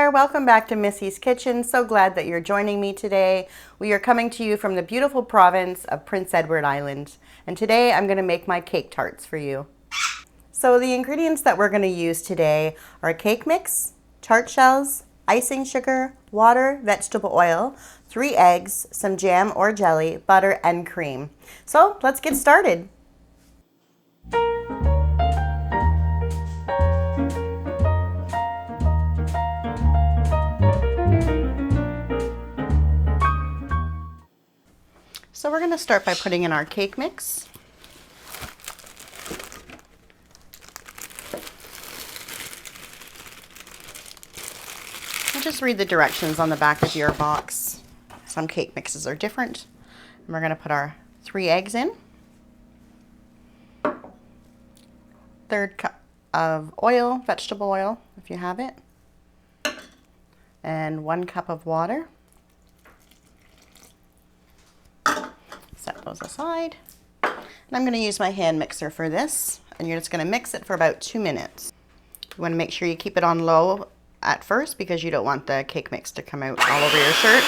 there, welcome back to Missy's Kitchen. So glad that you're joining me today. We are coming to you from the beautiful province of Prince Edward Island. And today I'm going to make my cake tarts for you. So the ingredients that we're going to use today are a cake mix, tart shells, icing sugar, water, vegetable oil, 3 eggs, some jam or jelly, butter, and cream. So let's get started. So we're going to start by putting in our cake mix. And just read the directions on the back of your box. Some cake mixes are different. And we're going to put our 3 eggs in. 1/3 cup of oil, vegetable oil, if you have it. And 1 cup of water. Set those aside. And I'm going to use my hand mixer for this. And you're just going to mix it for about 2 minutes. You want to make sure you keep it on low at first because you don't want the cake mix to come out all over your shirt.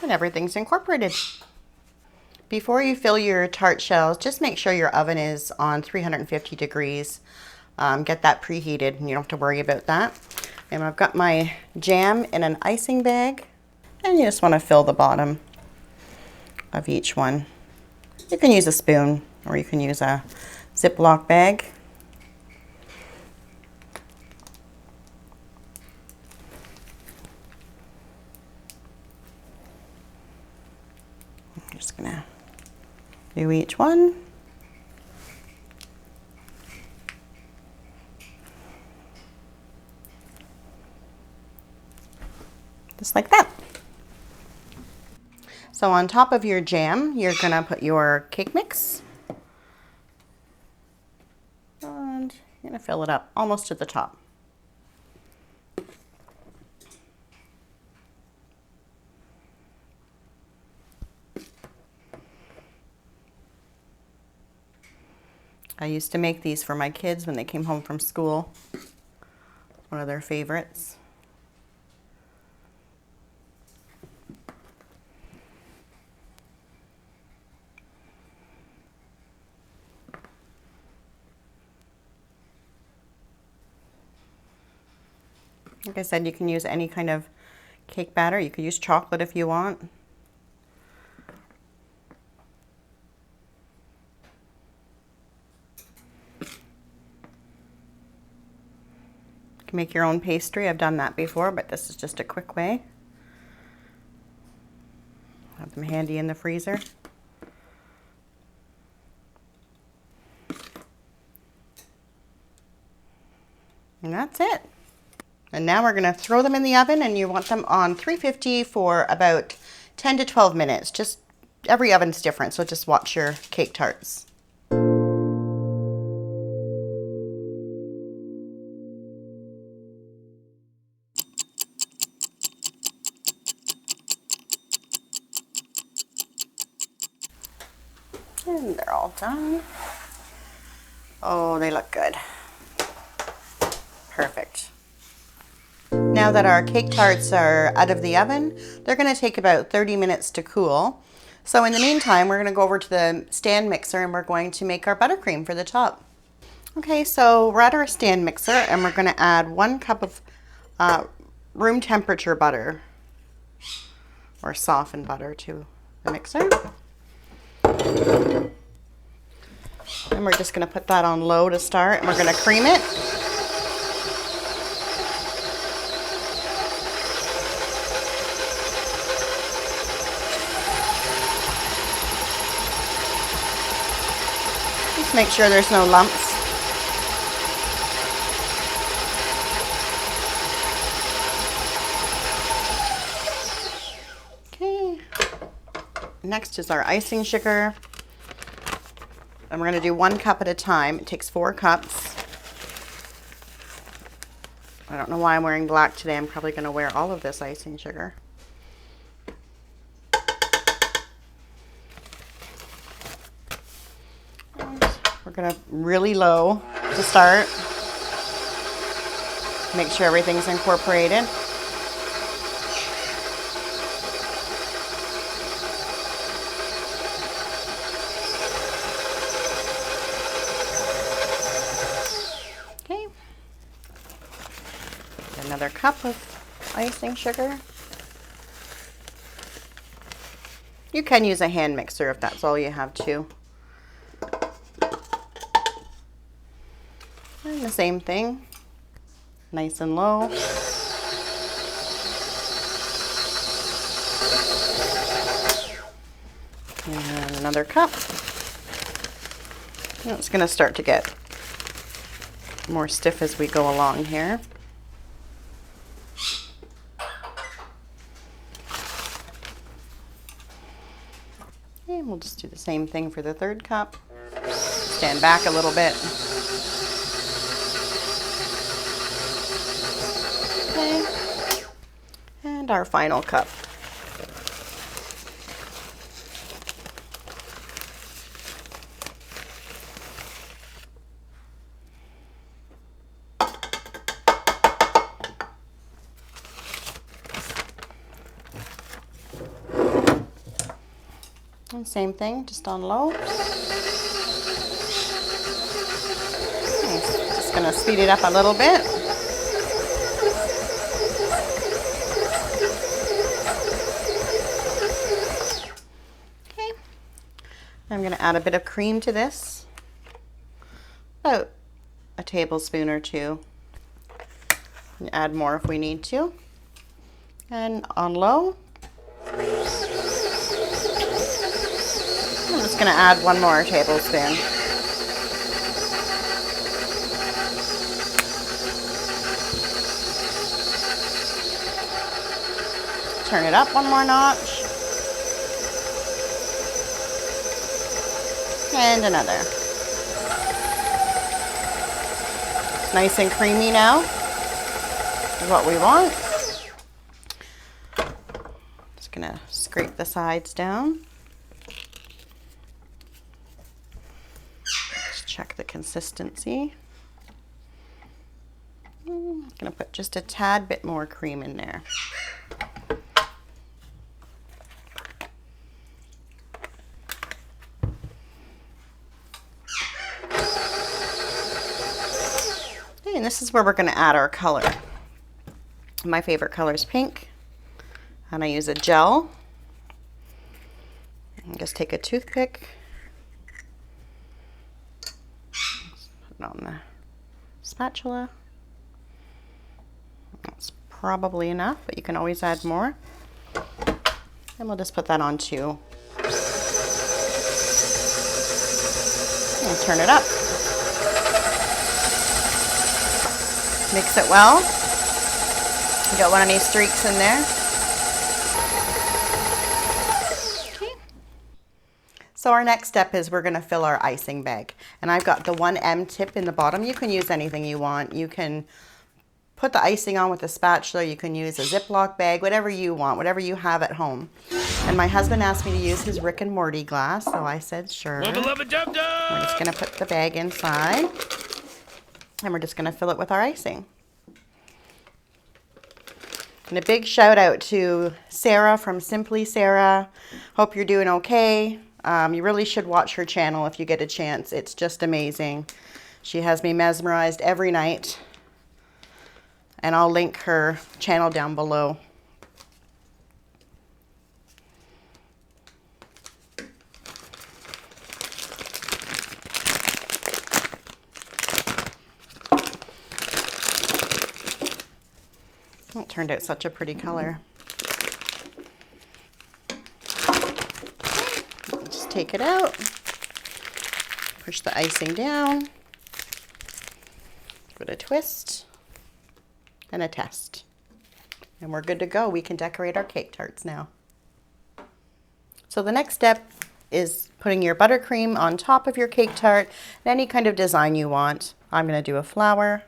And everything's incorporated. Before you fill your tart shells, just make sure your oven is on 350 degrees. Get that preheated and you don't have to worry about that. And I've got my jam in an icing bag, and you just want to fill the bottom of each one. You can use a spoon or you can use a Ziploc bag. I'm just gonna do each one. Just like that. So on top of your jam, you're gonna put your cake mix. And you're gonna fill it up almost to the top. I used to make these for my kids when they came home from school. One of their favorites. Like I said, you can use any kind of cake batter. You could use chocolate if you want. You can make your own pastry. I've done that before, but this is just a quick way. Have them handy in the freezer. And that's it. And now we're going to throw them in the oven, and you want them on 350 for about 10 to 12 minutes. Just every oven's different, so just watch your cake tarts. And they're all done. Oh, they look good. Perfect. Now that our cake tarts are out of the oven, they're going to take about 30 minutes to cool. So in the meantime, we're going to go over to the stand mixer and we're going to make our buttercream for the top. Okay, so we're at our stand mixer and we're going to add 1 cup of room temperature butter or softened butter to the mixer. And we're just going to put that on low to start, and we're going to cream it. Just make sure there's no lumps. Next is our icing sugar. And we're going to do 1 cup at a time. It takes 4 cups. I don't know why I'm wearing black today. I'm probably going to wear all of this icing sugar. We're going to really low to start. Make sure everything's incorporated. Okay. Another cup of icing sugar. You can use a hand mixer if that's all you have too. And the same thing, nice and low. And another cup. And it's going to start to get more stiff as we go along here. And we'll just do the same thing for the 3rd cup. Stand back a little bit. Okay. And our final cup. And same thing, just on low. Okay, just gonna speed it up a little bit. Okay, I'm gonna add a bit of cream to this, about a tablespoon or 2. And add more if we need to. And on low. I'm just going to add 1 more tablespoon. Turn it up 1 more notch. And another. Nice and creamy now is what we want. Just going to scrape the sides down. Check the consistency. I'm going to put just a tad bit more cream in there. Okay, and this is where we're going to add our color. My favorite color is pink, and I use a gel. And just take a toothpick. On the spatula. That's probably enough, but you can always add more. And we'll just put that on too. And turn it up. Mix it well. You don't want any streaks in there. So our next step is we're going to fill our icing bag. And I've got the 1M tip in the bottom. You can use anything you want. You can put the icing on with a spatula. You can use a Ziploc bag, whatever you want, whatever you have at home. And my husband asked me to use his Rick and Morty glass, so I said sure. We're just going to put the bag inside. And we're just going to fill it with our icing. And a big shout out to Sarah from Simply Sara. Hope you're doing okay. You really should watch her channel if you get a chance. It's just amazing. She has me mesmerized every night. And I'll link her channel down below. It turned out such a pretty color. Just take it out, push the icing down, give it a twist and a test. And we're good to go. We can decorate our cake tarts now. So the next step is putting your buttercream on top of your cake tart, any kind of design you want. I'm going to do a flower.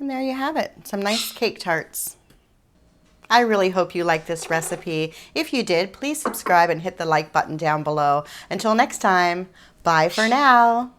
And there you have it, some nice cake tarts. I really hope you liked this recipe. If you did, please subscribe and hit the like button down below. Until next time, bye for now.